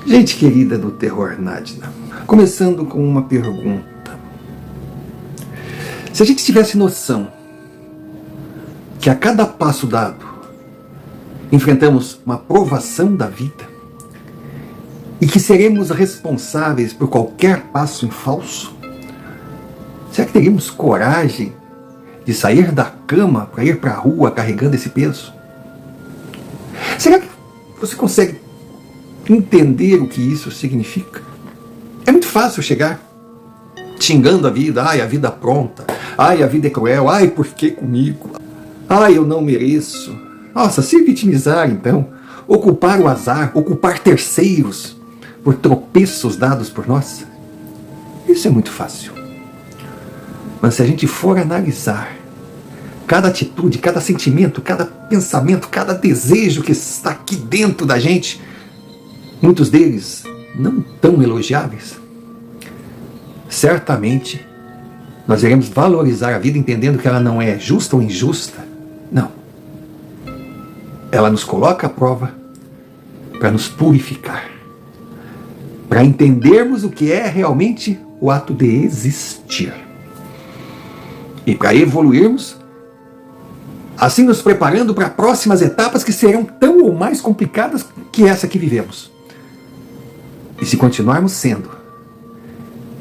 Gente querida do Terror Nadna, começando com uma pergunta. Se a gente tivesse noção que a cada passo dado enfrentamos uma provação da vida e que seremos responsáveis por qualquer passo em falso, será que teríamos coragem de sair da cama para ir para a rua carregando esse peso? Será que você consegue entender o que isso significa? É muito fácil chegar xingando a vida. Ai, a vida pronta. Ai, a vida é cruel. Ai, por que comigo? Ai, eu não mereço. Nossa, se vitimizar então, ocupar o azar, ocupar terceiros por tropeços dados por nós, isso é muito fácil. Mas se a gente for analisar cada atitude, cada sentimento, cada pensamento, cada desejo que está aqui dentro da gente, muitos deles não tão elogiáveis, certamente nós iremos valorizar a vida entendendo que ela não é justa ou injusta. Não. Ela nos coloca à prova para nos purificar, para entendermos o que é realmente o ato de existir. E para evoluirmos, assim nos preparando para próximas etapas que serão tão ou mais complicadas que essa que vivemos. E se continuarmos sendo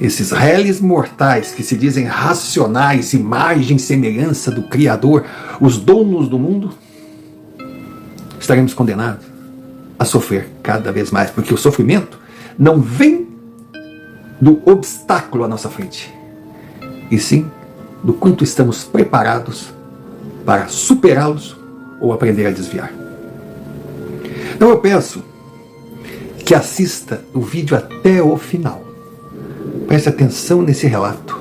esses réis mortais que se dizem racionais, imagem e semelhança do Criador, os donos do mundo, estaremos condenados a sofrer cada vez mais, porque o sofrimento não vem do obstáculo à nossa frente, e sim do quanto estamos preparados para superá-los ou aprender a desviar. Então eu peço que assista o vídeo até o final. Preste atenção nesse relato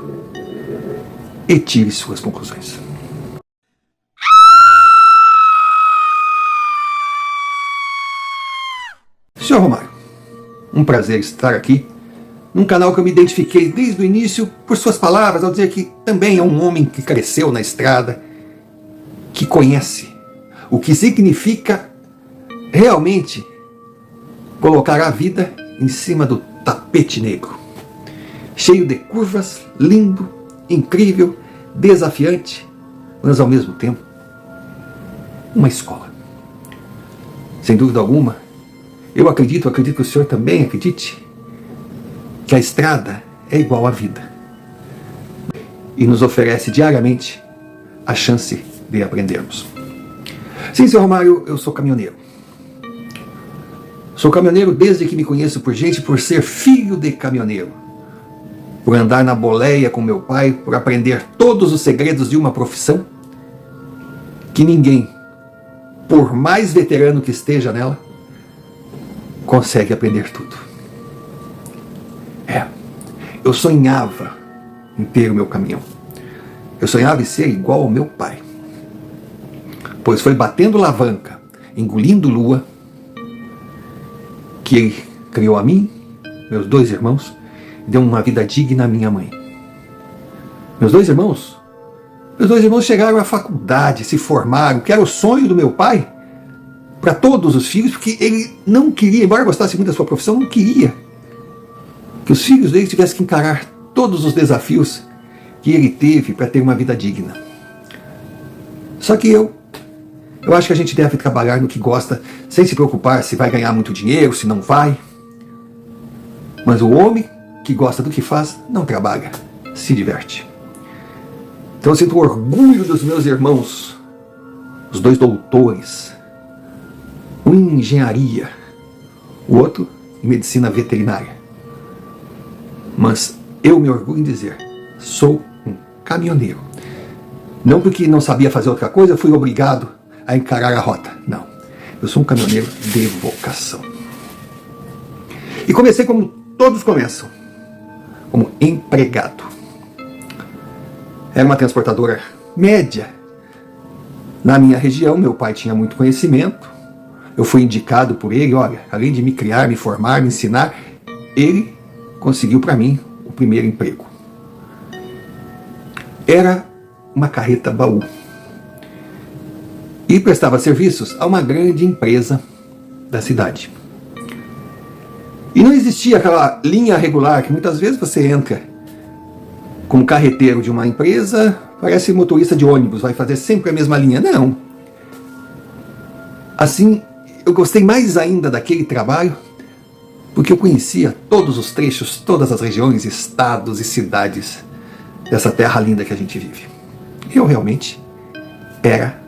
e tire suas conclusões. Senhor Romário, um prazer estar aqui num canal que eu me identifiquei desde o início por suas palavras, ao dizer que também é um homem que cresceu na estrada, que conhece o que significa realmente colocar a vida em cima do tapete negro, cheio de curvas, lindo, incrível, desafiante, mas ao mesmo tempo uma escola. Sem dúvida alguma, eu acredito que o senhor também acredite, que a estrada é igual à vida e nos oferece diariamente a chance de aprendermos. Sim, senhor Romário, eu sou caminhoneiro. Sou caminhoneiro desde que me conheço por gente, por ser filho de caminhoneiro, por andar na boleia com meu pai, por aprender todos os segredos de uma profissão que ninguém, por mais veterano que esteja nela, consegue aprender tudo. Eu sonhava em ter o meu caminhão. Eu sonhava em ser igual ao meu pai, pois foi batendo alavanca, engolindo lua, que ele criou a mim, meus dois irmãos, e deu uma vida digna à minha mãe. Meus dois irmãos chegaram à faculdade, se formaram, que era o sonho do meu pai para todos os filhos, porque ele não queria, embora gostasse muito da sua profissão, não queria que os filhos dele tivessem que encarar todos os desafios que ele teve para ter uma vida digna. Só que eu acho que a gente deve trabalhar no que gosta, sem se preocupar se vai ganhar muito dinheiro, se não vai. Mas o homem que gosta do que faz, não trabalha, se diverte. Então eu sinto orgulho dos meus irmãos, os dois doutores, um em engenharia, o outro em medicina veterinária. Mas eu me orgulho em dizer, sou um caminhoneiro. Não porque não sabia fazer outra coisa, fui obrigado a encarar a rota. Não, eu sou um caminhoneiro de vocação. E comecei como todos começam, como empregado. Era uma transportadora média. Na minha região, meu pai tinha muito conhecimento. Eu fui indicado por ele, olha, além de me criar, me formar, me ensinar, ele conseguiu para mim o primeiro emprego. Era uma carreta baú. E prestava serviços a uma grande empresa da cidade. E não existia aquela linha regular que muitas vezes você entra como carreteiro de uma empresa, parece motorista de ônibus, vai fazer sempre a mesma linha. Não. Assim, eu gostei mais ainda daquele trabalho, porque eu conhecia todos os trechos, todas as regiões, estados e cidades dessa terra linda que a gente vive. Eu realmente era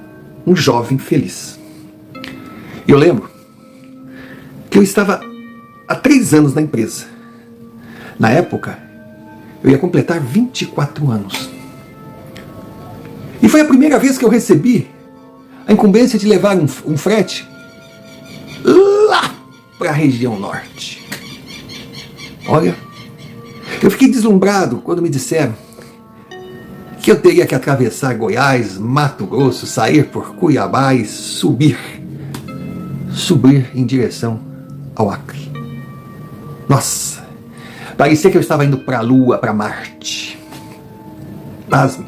um jovem feliz. Eu lembro que eu estava há 3 anos na empresa. Na época, eu ia completar 24 anos. E foi a primeira vez que eu recebi a incumbência de levar um frete lá para a região norte. Olha, eu fiquei deslumbrado quando me disseram que eu teria que atravessar Goiás, Mato Grosso, sair por Cuiabá e subir em direção ao Acre. Nossa, parecia que eu estava indo para a Lua, para Marte. Pasme,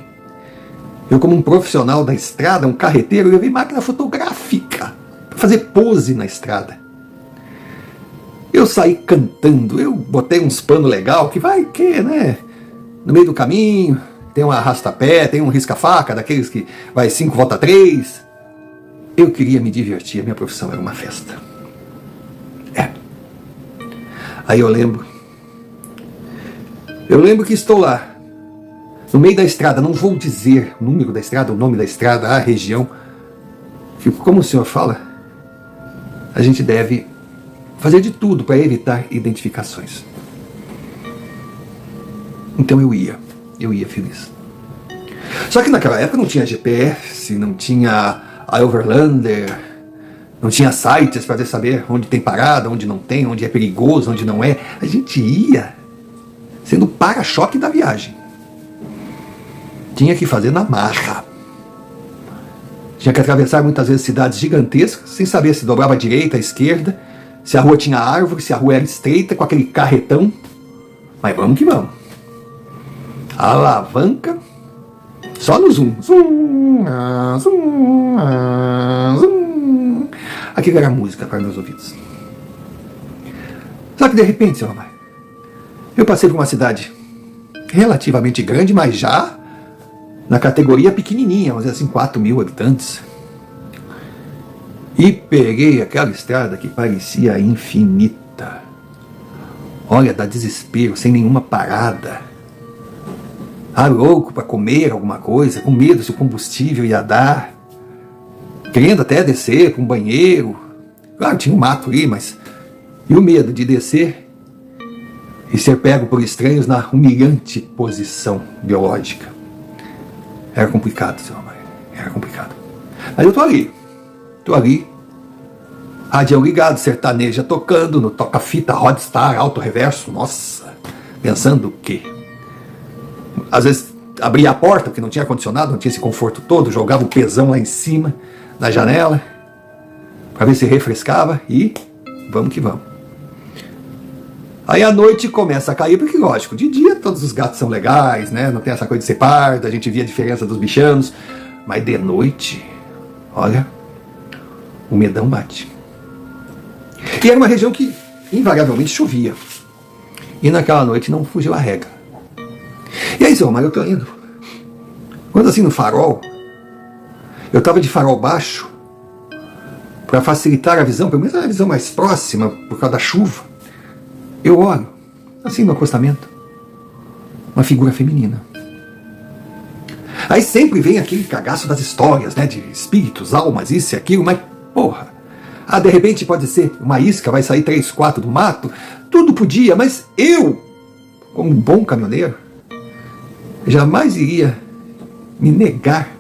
eu como um profissional da estrada, um carreteiro, levei máquina fotográfica para fazer pose na estrada. Eu saí cantando, eu botei uns panos legal, que vai que, né? No meio do caminho, tem um arrasta-pé, tem um risca-faca, daqueles que vai 5 volta 3. Eu queria me divertir, a minha profissão era uma festa. Aí eu lembro que estou lá, no meio da estrada, não vou dizer o número da estrada, o nome da estrada, a região, que como o senhor fala, a gente deve fazer de tudo para evitar identificações. Então eu ia feliz. Só que naquela época não tinha GPS, não tinha a Overlander, não tinha sites para saber onde tem parada, onde não tem, onde é perigoso, onde não é. A gente ia sendo o para-choque da viagem. Tinha que fazer na marra. Tinha que atravessar muitas vezes cidades gigantescas, sem saber se dobrava à direita, à esquerda, se a rua tinha árvore, se a rua era estreita, com aquele carretão. Mas vamos que vamos. Alavanca, só no zoom. Zoom, zoom, zoom. Aquilo era música para meus ouvidos. Só que de repente, senhor Romário, eu passei por uma cidade relativamente grande, mas já na categoria pequenininha, vamos dizer assim, 4.000 habitantes. E peguei aquela estrada que parecia infinita. Olha, dá desespero, sem nenhuma parada. Louco para comer alguma coisa, com medo se o combustível ia dar. Querendo até descer para um banheiro. Claro, tinha um mato ali, mas... E o medo de descer e ser pego por estranhos na humilhante posição biológica. Era complicado, senhor Romário. Era complicado. Mas eu tô ali. Radião ligado, sertaneja tocando, no toca-fita, Rodstar, alto reverso. Nossa, pensando o quê? Às vezes abria a porta, porque não tinha ar-condicionado, não tinha esse conforto todo, jogava o pesão lá em cima, na janela, para ver se refrescava e vamos que vamos. Aí a noite começa a cair, porque lógico, de dia todos os gatos são legais, né? Não tem essa coisa de ser pardo, a gente via a diferença dos bichanos, mas de noite, olha, o medão bate. E era uma região que invariavelmente chovia. E naquela noite não fugiu a regra. E aí, senhor Romário, eu tô indo. Quando assim no farol, eu estava de farol baixo, para facilitar a visão, pelo menos a visão mais próxima, por causa da chuva. Eu olho, assim no acostamento, uma figura feminina. Aí sempre vem aquele cagaço das histórias, né, de espíritos, almas, isso e aquilo, mas porra, de repente pode ser uma isca, vai sair 3, 4 do mato, tudo podia, mas eu, como um bom caminhoneiro, jamais iria me negar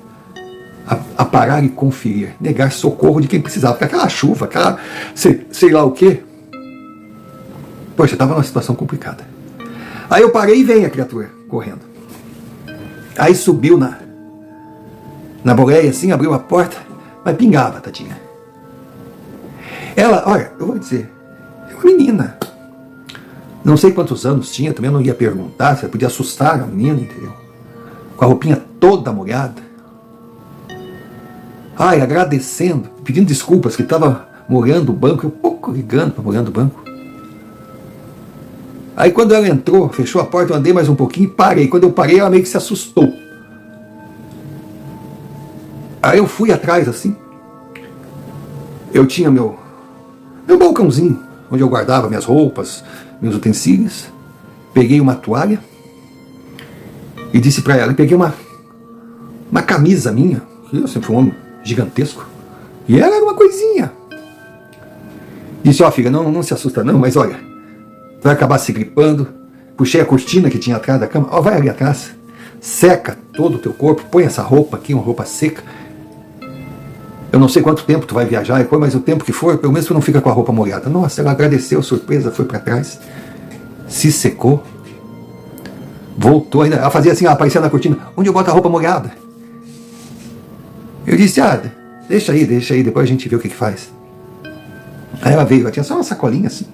a parar e conferir, negar socorro de quem precisava, porque aquela chuva, aquela sei lá o quê. Poxa, eu estava numa situação complicada. Aí eu parei e veio a criatura correndo. Aí subiu na boleia assim, abriu a porta, mas pingava, tadinha. Ela, olha, eu vou dizer, é uma menina. Não sei quantos anos tinha, também eu não ia perguntar, você podia assustar a menina, entendeu? Com a roupinha toda molhada. Ai, agradecendo, pedindo desculpas, que estava molhando o banco, eu pouco ligando para molhando o banco. Aí quando ela entrou, fechou a porta, eu andei mais um pouquinho e parei. Quando eu parei, ela meio que se assustou. Aí eu fui atrás assim. Eu tinha meu balcãozinho, onde eu guardava minhas roupas, meus utensílios. Peguei uma toalha e disse para ela, e peguei uma camisa minha, que eu sempre fui um homem gigantesco, e ela era uma coisinha. Disse, ó filha, não se assusta não, mas olha, vai acabar se gripando. Puxei a cortina que tinha atrás da cama, ó, vai ali atrás, seca todo o teu corpo, põe essa roupa aqui, uma roupa seca. Eu não sei quanto tempo tu vai viajar, mas o tempo que for, pelo menos tu não fica com a roupa molhada. Nossa, ela agradeceu, surpresa, foi para trás, se secou, voltou ainda. Ela fazia assim, ela aparecia na cortina, onde eu boto a roupa molhada? Eu disse, deixa aí, depois a gente vê o que faz. Aí ela veio, ela tinha só uma sacolinha assim.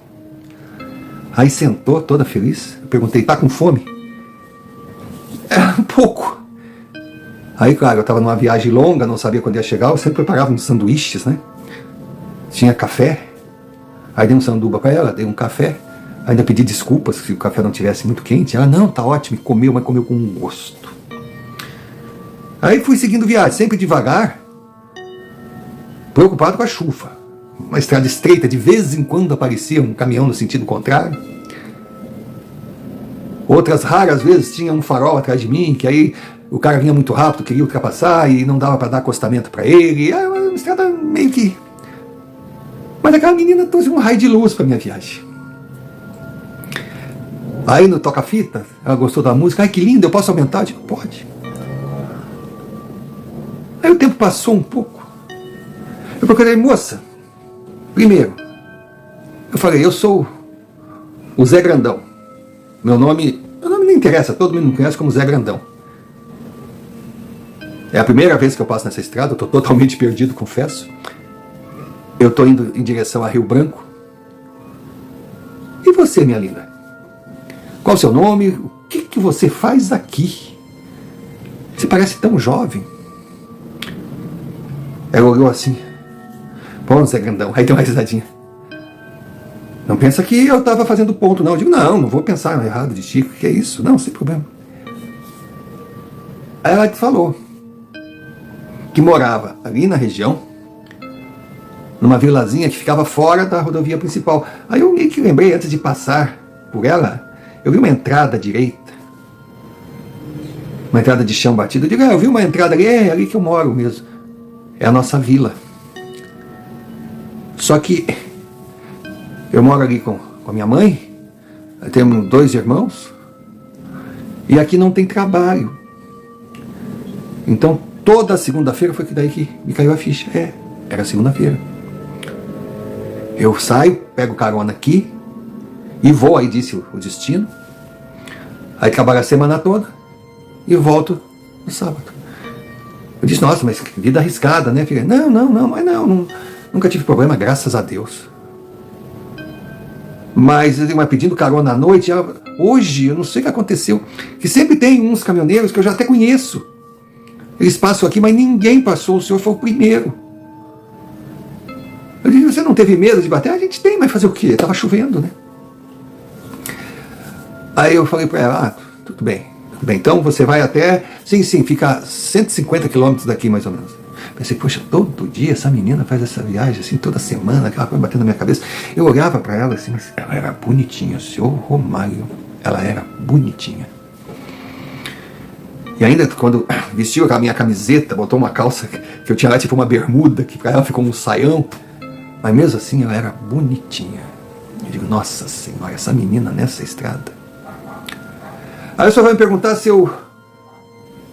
Aí sentou, toda feliz. Eu perguntei, tá com fome? Um pouco. Aí, claro, eu estava numa viagem longa, não sabia quando ia chegar, eu sempre preparava uns sanduíches, né? Tinha café. Aí dei um sanduba para ela, dei um café. Ainda pedi desculpas se o café não tivesse muito quente. Ela, não, tá ótimo, comeu, mas comeu com gosto. Aí fui seguindo viagem, sempre devagar, preocupado com a chuva. Uma estrada estreita, de vez em quando aparecia um caminhão no sentido contrário. Outras raras vezes tinha um farol atrás de mim, que aí o cara vinha muito rápido, queria ultrapassar e não dava para dar acostamento para ele. Era uma estrada meio que... Mas aquela menina trouxe um raio de luz para minha viagem. Aí no toca-fita, ela gostou da música. Ai, que lindo, eu posso aumentar? Eu digo, pode. Aí o tempo passou um pouco. Eu procurei, moça, primeiro, eu falei, eu sou o Zé Grandão. Meu nome não interessa, todo mundo me conhece como Zé Grandão. É a primeira vez que eu passo nessa estrada, eu estou totalmente perdido, confesso. Eu estou indo em direção a Rio Branco. E você, minha linda? Qual o seu nome? O que você faz aqui? Você parece tão jovem. Ela olhou assim. Pô, Zé Grandão. Aí deu uma risadinha. Não pensa que eu estava fazendo ponto, não. Eu digo, não vou pensar errado de ti. Que é isso? Não, sem problema. Aí ela falou que morava ali na região, numa vilazinha que ficava fora da rodovia principal. Aí eu meio que lembrei, antes de passar por ela, eu vi uma entrada à direita, uma entrada de chão batido. Eu digo, eu vi uma entrada ali, é ali que eu moro mesmo. É a nossa vila. Só que eu moro ali com a minha mãe, temos 2 irmãos, e aqui não tem trabalho. Então, toda segunda-feira foi que daí que me caiu a ficha. Era segunda-feira. Eu saio, pego carona aqui, e vou, aí disse o destino. Aí trabalho a semana toda, e volto no sábado. Eu disse, nossa, mas que vida arriscada, né, filha? Não, nunca tive problema, graças a Deus. Mas pedindo carona à noite, hoje, eu não sei o que aconteceu, que sempre tem uns caminhoneiros que eu já até conheço. Eles passam aqui, mas ninguém passou, o senhor foi o primeiro. Eu disse, você não teve medo de bater? A gente tem, mas fazer o quê? Estava chovendo, né? Aí eu falei para ela, tudo bem, então você vai até, sim, fica 150 quilômetros daqui mais ou menos. Pensei, poxa, todo dia essa menina faz essa viagem, assim, toda semana, aquela coisa batendo na minha cabeça. Eu olhava para ela assim, mas ela era bonitinha, senhor Romário, ela era bonitinha. E ainda quando vestiu a minha camiseta, botou uma calça que eu tinha lá, tipo uma bermuda, que para ela ficou um saião, mas mesmo assim ela era bonitinha. Eu digo, nossa senhora, essa menina nessa estrada. Aí o senhor vai me perguntar se eu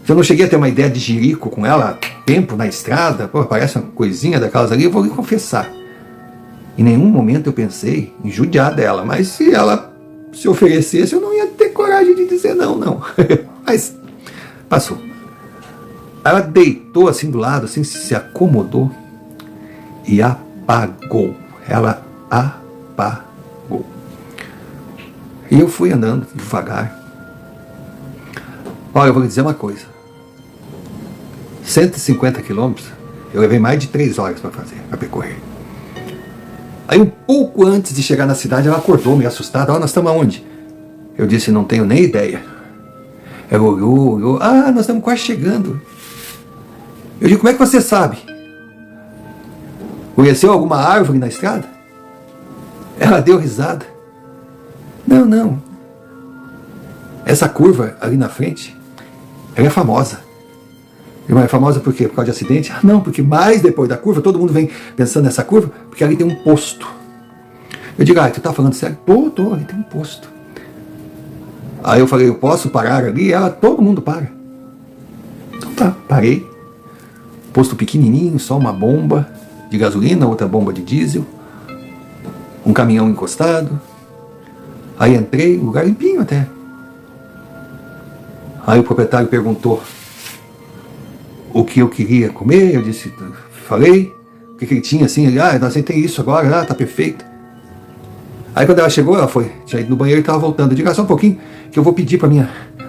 não cheguei a ter uma ideia de jirico com ela, tempo na estrada, pô, parece uma coisinha daquelas ali. Eu vou lhe confessar, em nenhum momento eu pensei em judiar dela, mas se ela se oferecesse, eu não ia ter coragem de dizer não. Mas passou. Ela deitou assim do lado, assim, se acomodou e apagou. Ela apagou. E eu fui andando devagar. Olha, eu vou lhe dizer uma coisa. 150 quilômetros, eu levei mais de 3 horas para fazer, para percorrer. Aí um pouco antes de chegar na cidade, ela acordou meio assustada. Nós estamos aonde? Eu disse, não tenho nem ideia. Ela olhou, ah, nós estamos quase chegando. Eu digo, como é que você sabe? Conheceu alguma árvore na estrada? Ela deu risada. Não. Essa curva ali na frente, ela é famosa. É famosa por quê? Por causa de acidente? Não, porque mais depois da curva, todo mundo vem pensando nessa curva, porque ali tem um posto. Eu digo, tu tá falando sério? Tô, ali tem um posto. Aí eu falei, eu posso parar ali? Todo mundo para. Então tá, parei. Posto pequenininho, só uma bomba de gasolina, outra bomba de diesel, um caminhão encostado. Aí entrei, lugar limpinho até. Aí o proprietário perguntou o que eu queria comer, eu disse, falei, o que ele tinha assim, ele, nós tem isso agora, tá perfeito. Aí quando ela chegou, tinha ido no banheiro e estava voltando. Eu digo, só um pouquinho, que eu vou pedir para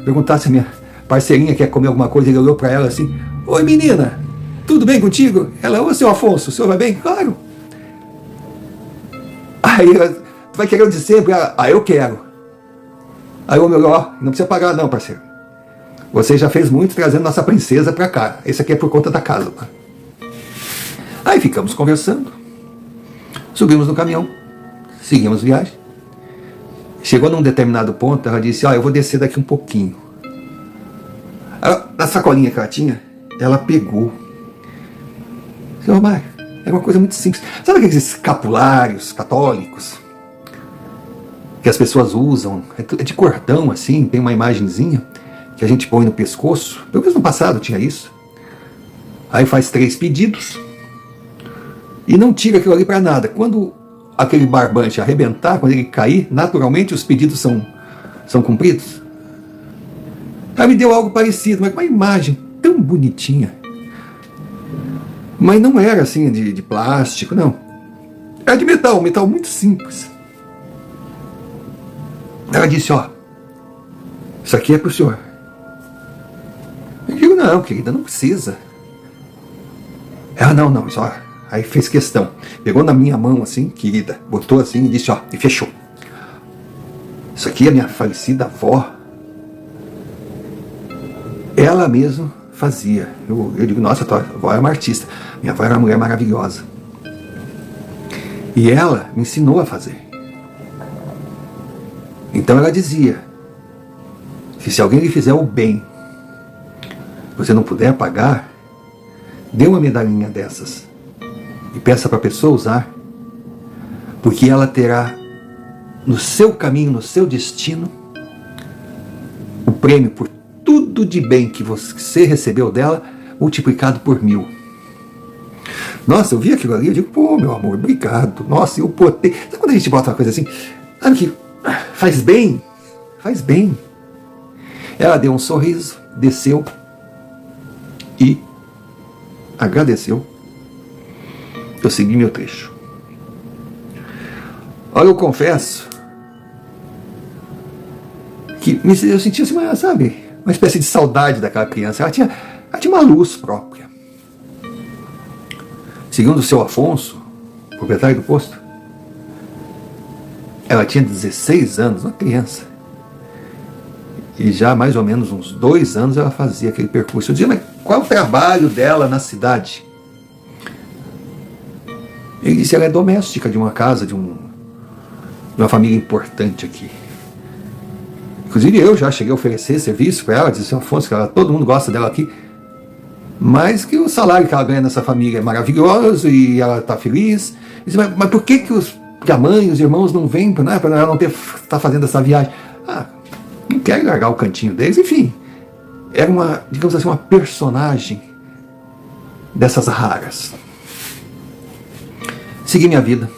perguntar se a minha parceirinha quer comer alguma coisa. Ele olhou para ela assim, oi menina, tudo bem contigo? Ela, ô seu Afonso, o senhor vai bem? Claro. Aí ela, tu vai querer o de sempre? Eu quero. Aí o homem olhou, não precisa pagar não, parceiro. Você já fez muito trazendo nossa princesa para cá. Esse aqui é por conta da casa. Tá? Aí ficamos conversando. Subimos no caminhão. Seguimos viagem. Chegou num determinado ponto, ela disse, eu vou descer daqui um pouquinho. Na sacolinha que ela tinha, ela pegou. Senhor Mário, é uma coisa muito simples. Sabe aqueles escapulários católicos? Que as pessoas usam? É de cordão assim, tem uma imagenzinha que a gente põe no pescoço. Pelo menos no passado tinha isso. Aí faz 3 pedidos e não tira aquilo ali para nada. Quando aquele barbante arrebentar, quando ele cair, naturalmente os pedidos são cumpridos. Ela me deu algo parecido, mas com uma imagem tão bonitinha. Mas não era assim de plástico, não. Era de metal, um metal muito simples. Ela disse, isso aqui é para o senhor. Eu digo, não, querida, não precisa. Ela, não, só. Aí fez questão. Pegou na minha mão assim, querida, botou assim e disse, e fechou. Isso aqui é minha falecida avó. Ela mesma fazia. Eu digo, nossa, tua avó era uma artista. Minha avó era uma mulher maravilhosa. E ela me ensinou a fazer. Então ela dizia que se alguém lhe fizer o bem, você não puder pagar, dê uma medalhinha dessas e peça para a pessoa usar, porque ela terá no seu caminho, no seu destino, o prêmio por tudo de bem que você recebeu dela, multiplicado por 1000. Nossa, eu vi aquilo ali, eu digo, pô, meu amor, obrigado. Nossa, eu botei. Sabe quando a gente bota uma coisa assim? Sabe que faz bem? Faz bem. Ela deu um sorriso, desceu e agradeceu. Eu segui meu trecho. Olha, eu confesso que eu sentia assim, uma espécie de saudade daquela criança. Ela tinha uma luz própria. Segundo o seu Afonso, proprietário do posto, ela tinha 16 anos, uma criança. E já há mais ou menos uns 2 anos ela fazia aquele percurso. Eu dizia, mas qual é o trabalho dela na cidade? Ele disse, ela é doméstica de uma casa, de uma família importante aqui. Inclusive eu já cheguei a oferecer serviço para ela, disse, Afonso, que todo mundo gosta dela aqui, mas que o salário que ela ganha nessa família é maravilhoso e ela está feliz. Disse, mas por que a mãe e os irmãos não vêm para ela não estar fazendo essa viagem? Não quero largar o cantinho deles, enfim. Era digamos assim, uma personagem dessas raras. Segui minha vida.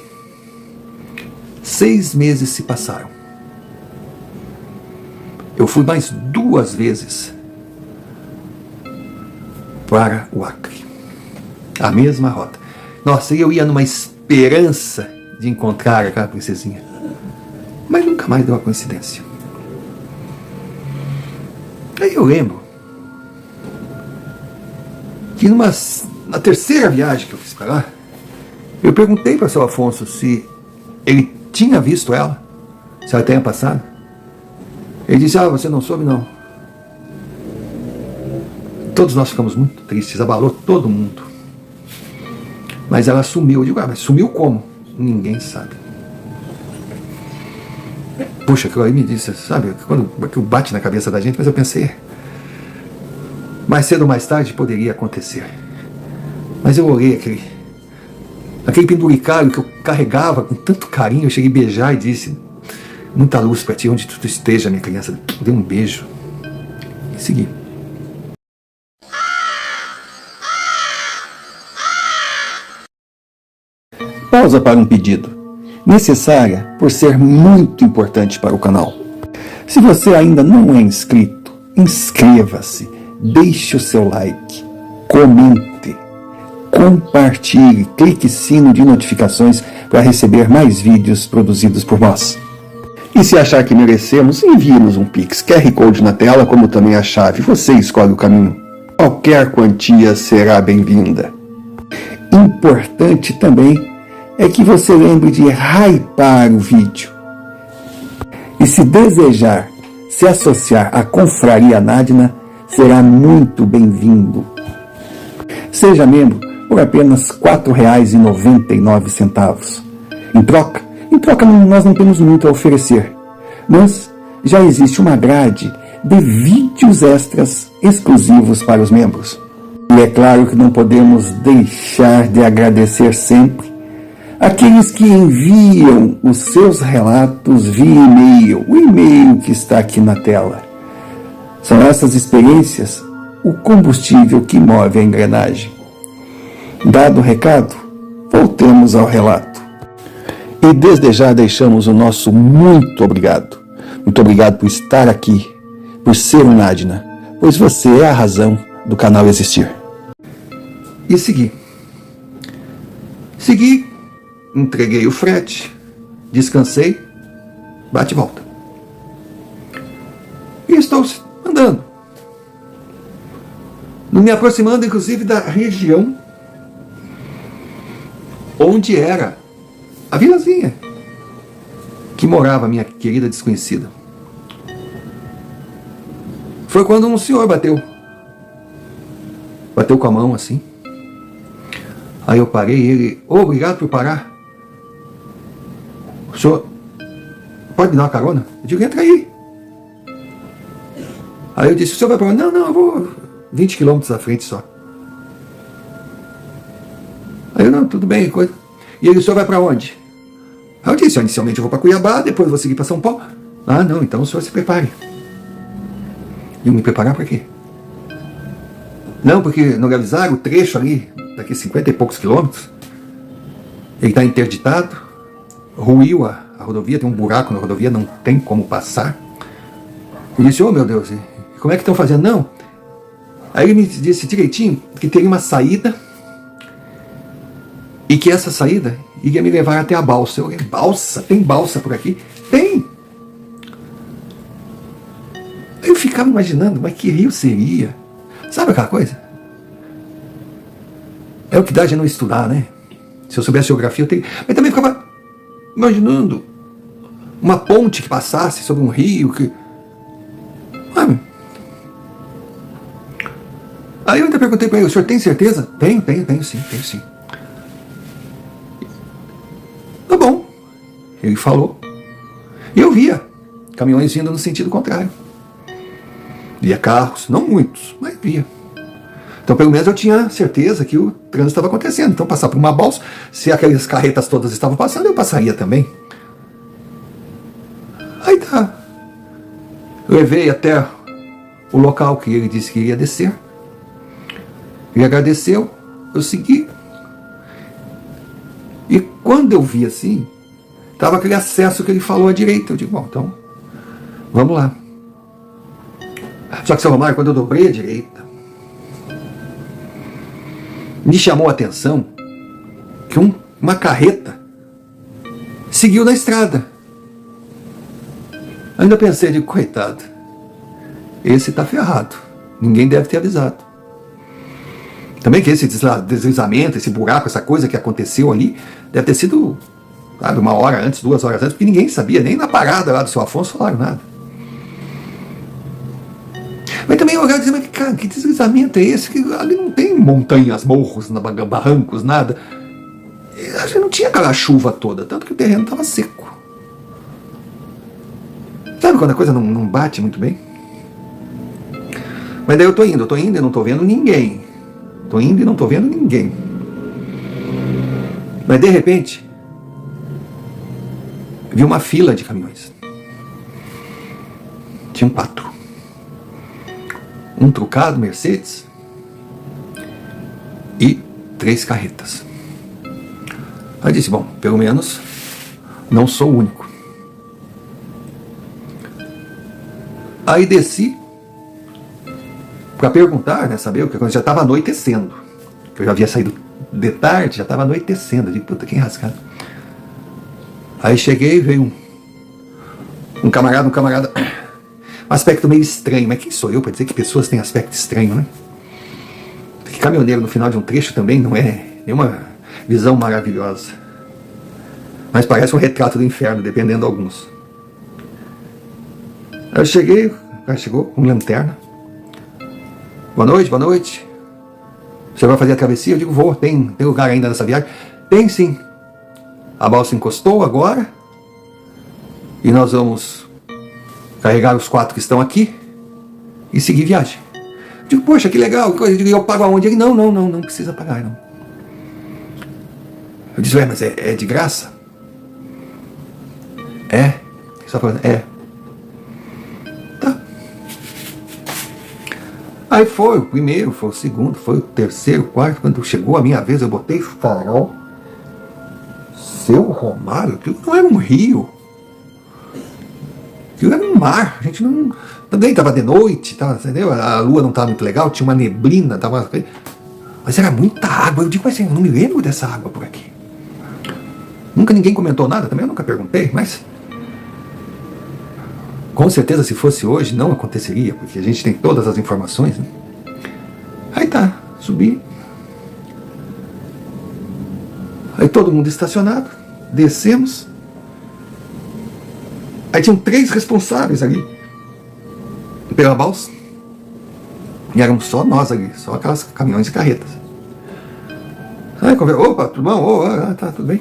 6 meses se passaram. Eu fui mais 2 vezes para o Acre. A mesma rota. Nossa, eu ia numa esperança de encontrar aquela princesinha. Mas nunca mais deu uma coincidência. Aí eu lembro que na 3ª viagem que eu fiz para lá, eu perguntei para o seu Afonso se ele tinha visto ela, se ela tinha passado. Ele disse, você não soube não. Todos nós ficamos muito tristes, abalou todo mundo. Mas ela sumiu. Eu digo, mas sumiu como? Ninguém sabe. Puxa, aquilo aí me disse, sabe, quando aquilo bate na cabeça da gente, mas eu pensei, mais cedo ou mais tarde poderia acontecer. Mas eu olhei aquele penduricário que eu carregava com tanto carinho, eu cheguei a beijar e disse, muita luz para ti, onde tu esteja, minha criança. Dei um beijo e segui. Pausa para um pedido, necessária por ser muito importante para o canal. Se você ainda não é inscrito, inscreva-se, deixe o seu like, comente, compartilhe, clique sino de notificações para receber mais vídeos produzidos por nós. E se achar que merecemos, envie-nos um Pix, QR Code na tela, como também a chave, você escolhe o caminho. Qualquer quantia será bem-vinda. Importante também é que você lembre de hypar o vídeo. E se desejar se associar à Confraria Nadina, será muito bem-vindo. Seja membro por apenas R$ 4,99. Em troca, nós não temos muito a oferecer, mas já existe uma grade de vídeos extras exclusivos para os membros. E é claro que não podemos deixar de agradecer sempre aqueles que enviam os seus relatos via e-mail, o e-mail que está aqui na tela. São essas experiências o combustível que move a engrenagem. Dado o recado, voltemos ao relato. E desde já deixamos o nosso muito obrigado. Muito obrigado por estar aqui, por ser um Nadina, pois você é a razão do canal existir. E segui, entreguei o frete, descansei, bate e volta. E estou andando, me aproximando inclusive da região onde era a vilazinha que morava a minha querida desconhecida. Foi quando um senhor bateu com a mão assim. Aí eu parei e ele, obrigado por parar. O senhor pode me dar uma carona? Eu digo, entra aí. Aí eu disse, o senhor vai para onde? Não, eu vou 20 quilômetros à frente só. Aí eu, não, tudo bem, coisa. E ele, o senhor vai para onde? Aí eu disse, inicialmente eu vou para Cuiabá, depois eu vou seguir para São Paulo. Ah, não, então o senhor se prepare. E eu me preparar para quê? Não, porque não avisaram o trecho ali, daqui 50 e poucos quilômetros, ele está interditado, ruiu a rodovia, tem um buraco na rodovia, não tem como passar. Eu disse, meu Deus, como é que estão fazendo? Não. Aí ele me disse direitinho que teria uma saída e que essa saída iria me levar até a balsa. Eu falei, balsa? Tem balsa por aqui? Tem! Aí eu ficava imaginando, mas que rio seria? Sabe aquela coisa? É o que dá de não estudar, né? Se eu soubesse geografia, eu teria... Mas também ficava imaginando uma ponte que passasse sobre um rio que... Aí eu ainda perguntei para ele, o senhor tem certeza? Tenho sim. Tá bom. Ele falou. E eu via caminhões vindo no sentido contrário. Via carros, não muitos, mas via. Então pelo menos eu tinha certeza que o trânsito estava acontecendo. Então passar por uma balsa, se aquelas carretas todas estavam passando, eu passaria também. Aí tá. Eu levei até o local que ele disse que iria descer. Ele agradeceu, eu segui. E quando eu vi assim, estava aquele acesso que ele falou à direita. Eu digo, bom, então, vamos lá. Só que, seu Romário, quando eu dobrei à direita, me chamou a atenção que uma carreta seguiu na estrada. Ainda pensei, digo, coitado, esse está ferrado. Ninguém deve ter avisado. Também que esse deslizamento, esse buraco, essa coisa que aconteceu ali, deve ter sido, sabe, 1 hora antes, 2 horas antes, porque ninguém sabia, nem na parada lá do seu Afonso falaram nada. Mas também eu olhava e dizia, mas cara, que deslizamento é esse? Que ali não tem montanhas, morros, barrancos, nada. A gente não tinha aquela chuva toda, tanto que o terreno estava seco. Sabe quando a coisa não bate muito bem? Mas daí eu tô indo e não tô vendo ninguém. Tô indo e não tô vendo ninguém. Mas de repente, vi uma fila de caminhões. Tinha um pato. Um trucado Mercedes e 3 carretas. Aí eu disse, bom, pelo menos não sou o único. Aí desci para perguntar, né, saber o que já estava anoitecendo. Eu já havia saído de tarde, já estava anoitecendo. Eu digo, puta, que enrascado. Aí cheguei, veio um camarada, um aspecto meio estranho. Mas quem sou eu para dizer que pessoas têm aspecto estranho, né? Porque caminhoneiro no final de um trecho também não é nenhuma visão maravilhosa. Mas parece um retrato do inferno, dependendo de alguns. Aí eu cheguei, o cara chegou com lanterna. Boa noite. Você vai fazer a travessia? Eu digo, vou. Tem lugar ainda nessa viagem? Tem sim. A balsa encostou agora. E nós vamos carregar os 4 que estão aqui e seguir viagem. Eu digo, poxa, que legal. Eu digo, eu pago aonde? Ele, não precisa pagar, não. Eu disse, mas é de graça? É? Só falando, é. Tá. Aí foi o primeiro, foi o segundo, foi o terceiro, o quarto. Quando chegou a minha vez, eu botei farol. Seu Romário, aquilo não era um rio. Aquilo era um mar. A gente não... Também estava de noite, entendeu? A lua não estava muito legal, tinha uma neblina, mas era muita água. Eu digo, mas eu não me lembro dessa água por aqui. Nunca ninguém comentou nada, também eu nunca perguntei, mas com certeza se fosse hoje não aconteceria, porque a gente tem todas as informações, né? Aí tá, subi. Aí todo mundo estacionado, descemos. Aí tinham 3 responsáveis ali pela balsa. E éramos só nós ali, só aquelas caminhões e carretas. Aí opa, tudo bom? Tá, tudo bem.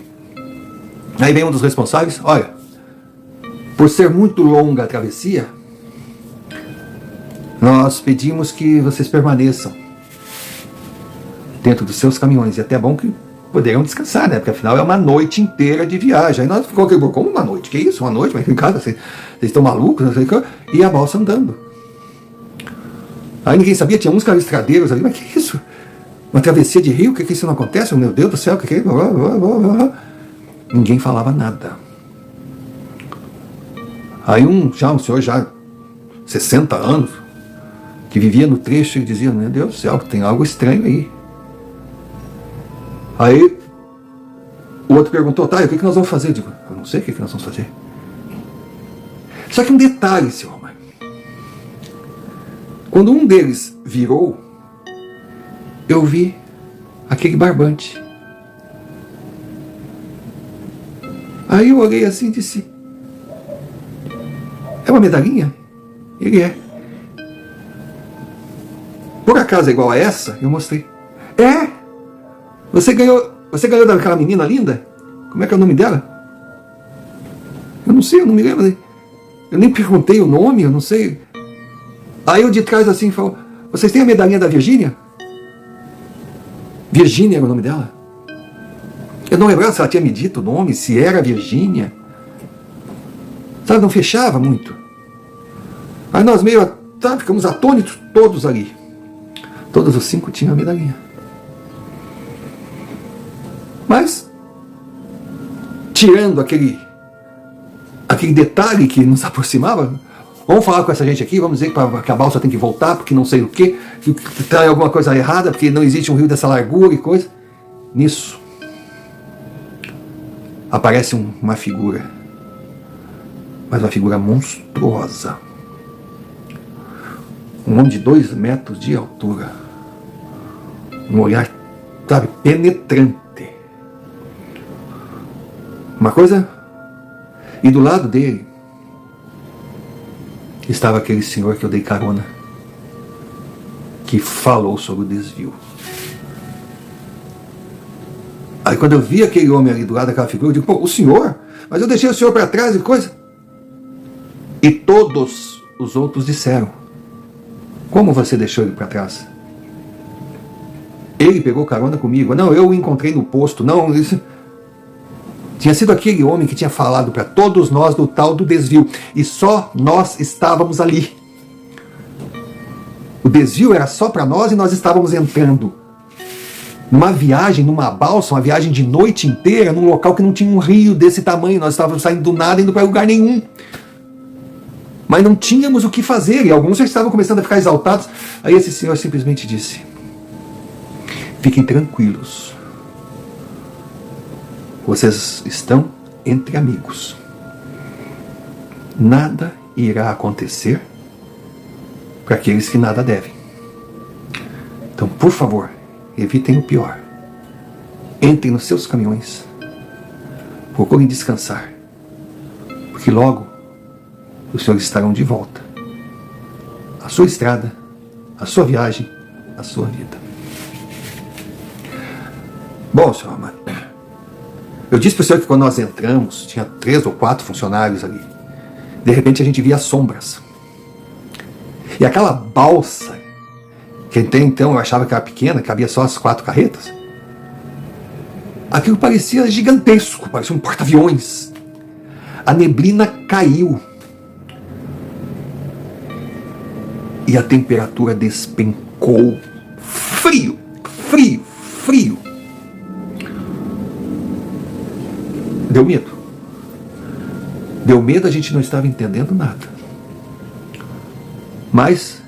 Aí vem um dos responsáveis, olha, por ser muito longa a travessia, nós pedimos que vocês permaneçam dentro dos seus caminhões. E até é bom que poderiam descansar, né? Porque afinal é uma noite inteira de viagem. Aí nós ficamos, como uma noite? Que isso? Uma noite? Mas em casa, vocês estão malucos? Não sei o que. E a balsa andando. Aí ninguém sabia, tinha uns estradeiros ali, mas que isso? Uma travessia de rio? Que isso não acontece? Meu Deus do céu, que é isso? Ninguém falava nada. Aí um senhor já 60 anos, que vivia no trecho e dizia, meu Deus do céu, tem algo estranho aí. Aí o outro perguntou, tá, e o que nós vamos fazer? Eu digo, eu não sei o que nós vamos fazer. Só que um detalhe, senhor Romário. Quando um deles virou, eu vi aquele barbante. Aí eu olhei assim e disse, é uma medalhinha? Ele é. Por acaso é igual a essa? Eu mostrei. É! Você ganhou daquela menina linda? Como é que é o nome dela? Eu não sei, eu não me lembro. Eu nem perguntei o nome, eu não sei. Aí o de trás assim falou, vocês têm a medalhinha da Virgínia? Virgínia era o nome dela? Eu não lembrava se ela tinha me dito o nome, se era Virgínia. Sabe, não fechava muito. Aí nós meio, ficamos atônitos todos ali. Todos os 5 tinham a medalhinha. Mas, tirando aquele detalhe que nos aproximava, vamos falar com essa gente aqui, vamos dizer que a balsa tem que voltar, porque não sei o quê, que trai alguma coisa errada, porque não existe um rio dessa largura e coisa. Nisso, aparece uma figura, mas uma figura monstruosa. Um homem de 2 metros de altura. Um olhar, sabe, penetrante. Uma coisa... E do lado dele estava aquele senhor que eu dei carona que falou sobre o desvio. Aí quando eu vi aquele homem ali do lado daquela figura, eu digo, pô, o senhor? Mas eu deixei o senhor para trás e coisa. E todos os outros disseram, como você deixou ele para trás? Ele pegou carona comigo. Não, eu o encontrei no posto. Não, isso... Tinha sido aquele homem que tinha falado para todos nós do tal do desvio. E só nós estávamos ali. O desvio era só para nós e nós estávamos entrando numa viagem, numa balsa, uma viagem de noite inteira, num local que não tinha um rio desse tamanho. Nós estávamos saindo do nada, indo para lugar nenhum. Mas não tínhamos o que fazer. E alguns já estavam começando a ficar exaltados. Aí esse senhor simplesmente disse, fiquem tranquilos. Vocês estão entre amigos. Nada irá acontecer para aqueles que nada devem. Então, por favor, evitem o pior. Entrem nos seus caminhões. Procurem descansar. Porque logo os senhores estarão de volta. A sua estrada, a sua viagem, a sua vida. Bom, senhor Amaro, eu disse para o senhor que quando nós entramos, tinha 3 ou 4 funcionários ali. De repente a gente via sombras. E aquela balsa, que até então eu achava que era pequena, cabia só as 4 carretas, aquilo parecia gigantesco, parecia um porta-aviões. A neblina caiu. E a temperatura despencou. Frio, frio, frio. Deu medo. Deu medo, a gente não estava entendendo nada. Mas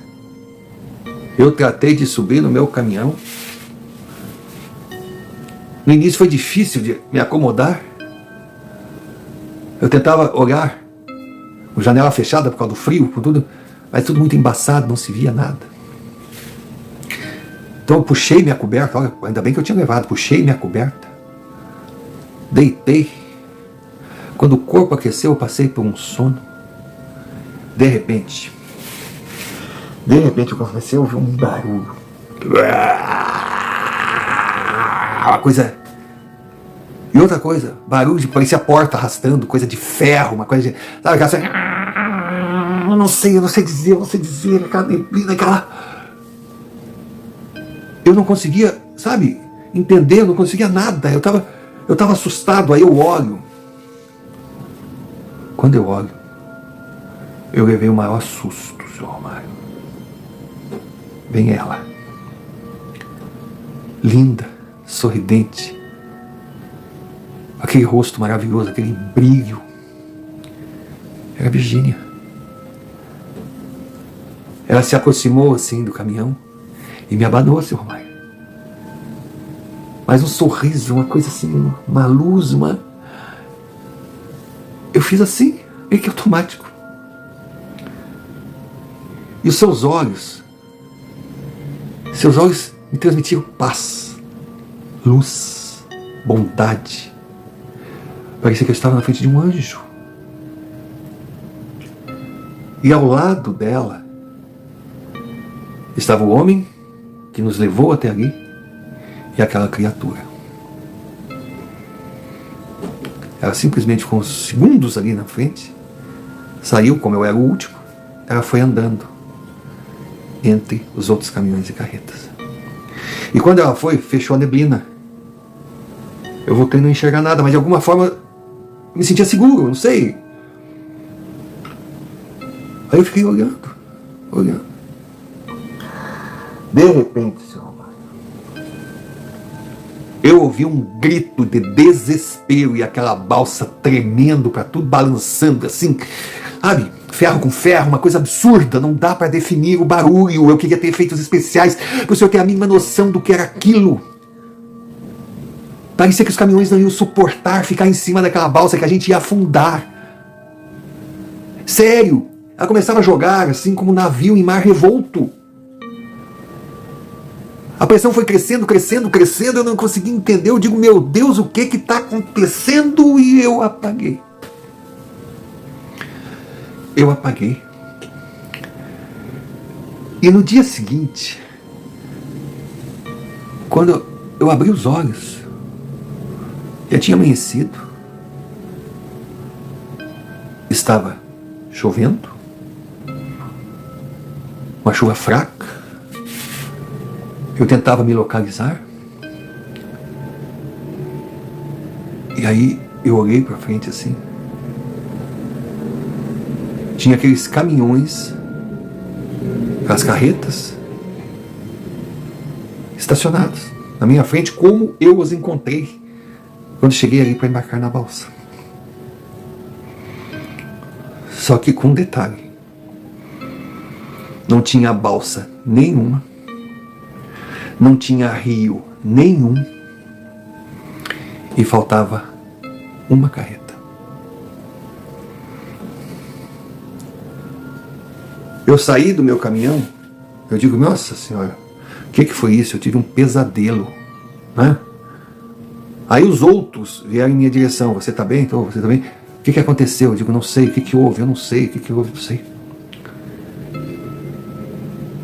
eu tratei de subir no meu caminhão. No início foi difícil de me acomodar. Eu tentava olhar, com a janela fechada por causa do frio, por tudo, mas tudo muito embaçado, não se via nada. Então eu puxei minha coberta, olha, ainda bem que eu tinha levado, puxei minha coberta, deitei. Quando o corpo aqueceu, eu passei por um sono. De repente eu comecei a ouvir um barulho. Uma coisa. E outra coisa, barulho de parecia porta arrastando, coisa de ferro, uma coisa de. Sabe aquela. Eu não sei dizer, aquela neblina, aquela. Eu não conseguia, sabe, entender, eu não conseguia nada. Eu tava assustado, aí eu olho. Quando eu olho, eu levei o maior susto, senhor Romário. Vem ela. Linda, sorridente. Aquele rosto maravilhoso, aquele brilho. Era a Virgínia. Ela se aproximou assim do caminhão e me abanou, senhor Romário. Mas um sorriso, uma coisa assim, uma luz, uma... Eu fiz assim, meio que automático. E os seus olhos me transmitiram paz, luz, bondade. Parecia que eu estava na frente de um anjo. E ao lado dela estava o homem que nos levou até ali e aquela criatura. Ela simplesmente ficou uns segundos ali na frente, saiu, como eu era o último, ela foi andando entre os outros caminhões e carretas. E quando ela foi, fechou a neblina. Eu voltei a não enxergar nada, mas de alguma forma me sentia seguro, não sei. Aí eu fiquei olhando. De repente, senhor Romário, eu ouvi um grito de desespero e aquela balsa tremendo para tudo, balançando assim, sabe? Ferro com ferro, uma coisa absurda, não dá para definir o barulho. Eu queria ter efeitos especiais para o senhor ter a mínima noção do que era aquilo. Parecia que os caminhões não iam suportar ficar em cima daquela balsa, que a gente ia afundar. Sério, ela começava a jogar assim como um navio em mar revolto. A pressão foi crescendo, eu não consegui entender. Eu digo, meu Deus, o que está acontecendo? E eu apaguei. E no dia seguinte, quando eu abri os olhos, já tinha amanhecido. Estava chovendo, uma chuva fraca. Eu tentava me localizar. E aí eu olhei para frente assim. Tinha aqueles caminhões, aquelas carretas estacionados na minha frente, como eu os encontrei quando cheguei ali para embarcar na balsa. Só que com um detalhe: não tinha balsa nenhuma, não tinha rio nenhum, e faltava uma carreta. Eu saí do meu caminhão, eu digo, nossa senhora, o que foi isso? Eu tive um pesadelo, né? Aí os outros vieram em minha direção. Você está bem? Então, você está bem? O que aconteceu? Eu digo, não sei. O que houve? Eu não sei. O que houve? Não sei.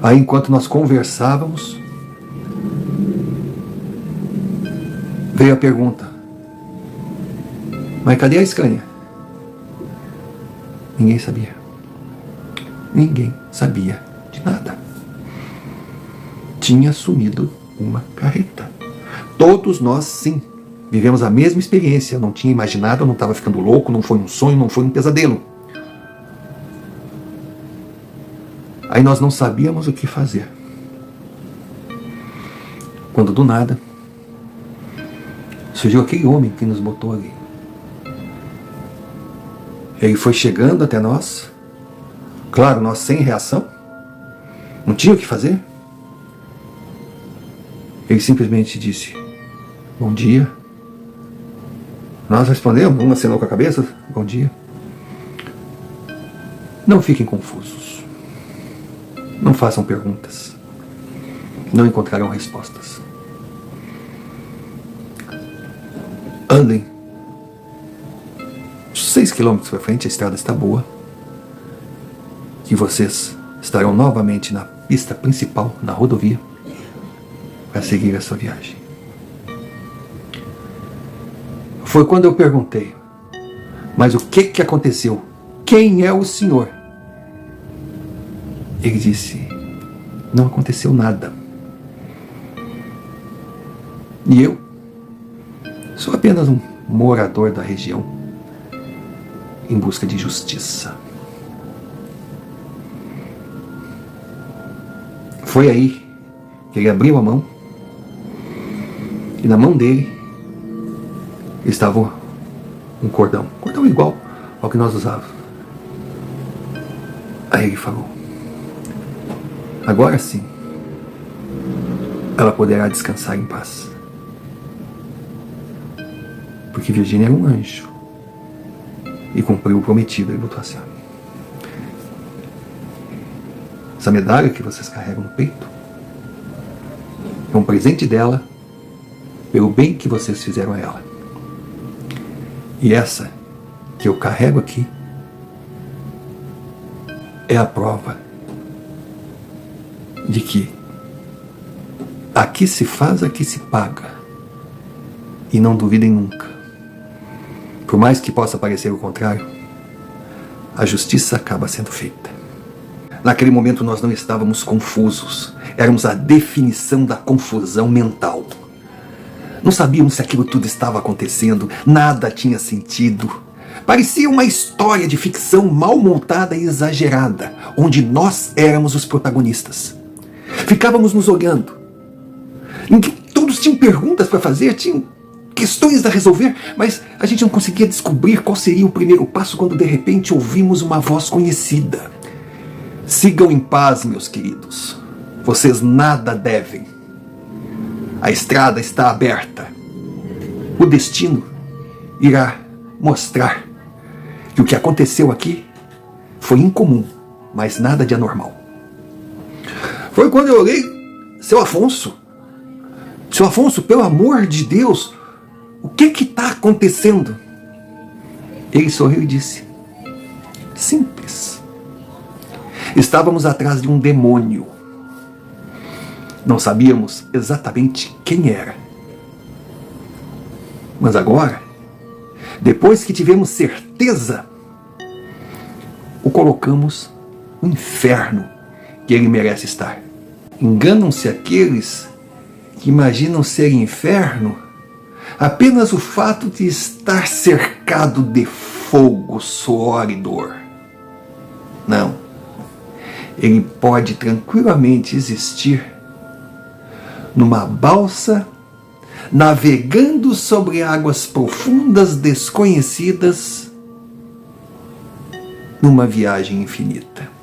Aí, enquanto nós conversávamos, veio a pergunta: mas cadê a Scania? Ninguém sabia. Ninguém sabia de nada. Tinha sumido uma carreta. Todos nós, sim, vivemos a mesma experiência. Eu não tinha imaginado, eu não estava ficando louco, não foi um sonho, não foi um pesadelo. Aí nós não sabíamos o que fazer. Quando do nada surgiu aquele homem que nos botou ali. Ele foi chegando até nós. Claro, nós sem reação. Não tinha o que fazer. Ele simplesmente disse: bom dia. Nós respondemos, um acenou com a cabeça: bom dia. Não fiquem confusos. Não façam perguntas. Não encontrarão respostas. Andem 6 quilômetros para frente, a estrada está boa. Que vocês estarão novamente na pista principal, na rodovia, para seguir a sua viagem. Foi quando eu perguntei: mas o que aconteceu? Quem é o senhor? Ele disse: não aconteceu nada. E eu sou apenas um morador da região em busca de justiça. Foi aí que ele abriu a mão, e na mão dele estava um cordão igual ao que nós usávamos. Aí ele falou: agora sim, ela poderá descansar em paz. Porque Virgínia era um anjo e cumpriu o prometido. Ele botou assim: essa medalha que vocês carregam no peito é um presente dela pelo bem que vocês fizeram a ela. E essa que eu carrego aqui é a prova de que aqui se faz, aqui se paga. E não duvidem nunca. Por mais que possa parecer o contrário, a justiça acaba sendo feita. Naquele momento nós não estávamos confusos. Éramos a definição da confusão mental. Não sabíamos se aquilo tudo estava acontecendo. Nada tinha sentido. Parecia uma história de ficção mal montada e exagerada, onde nós éramos os protagonistas. Ficávamos nos olhando. Todos tinham perguntas para fazer, tinham questões a resolver, mas a gente não conseguia descobrir qual seria o primeiro passo quando de repente ouvimos uma voz conhecida. Sigam em paz, meus queridos. Vocês nada devem. A estrada está aberta. O destino irá mostrar que o que aconteceu aqui foi incomum, mas nada de anormal. Foi quando eu olhei: seu Afonso, pelo amor de Deus, o que está acontecendo? Ele sorriu e disse: simples. Estávamos atrás de um demônio. Não sabíamos exatamente quem era. Mas agora, depois que tivemos certeza, o colocamos no inferno que ele merece estar. Enganam-se aqueles que imaginam ser inferno apenas o fato de estar cercado de fogo, suor e dor. Não. Ele pode tranquilamente existir numa balsa, navegando sobre águas profundas desconhecidas, numa viagem infinita.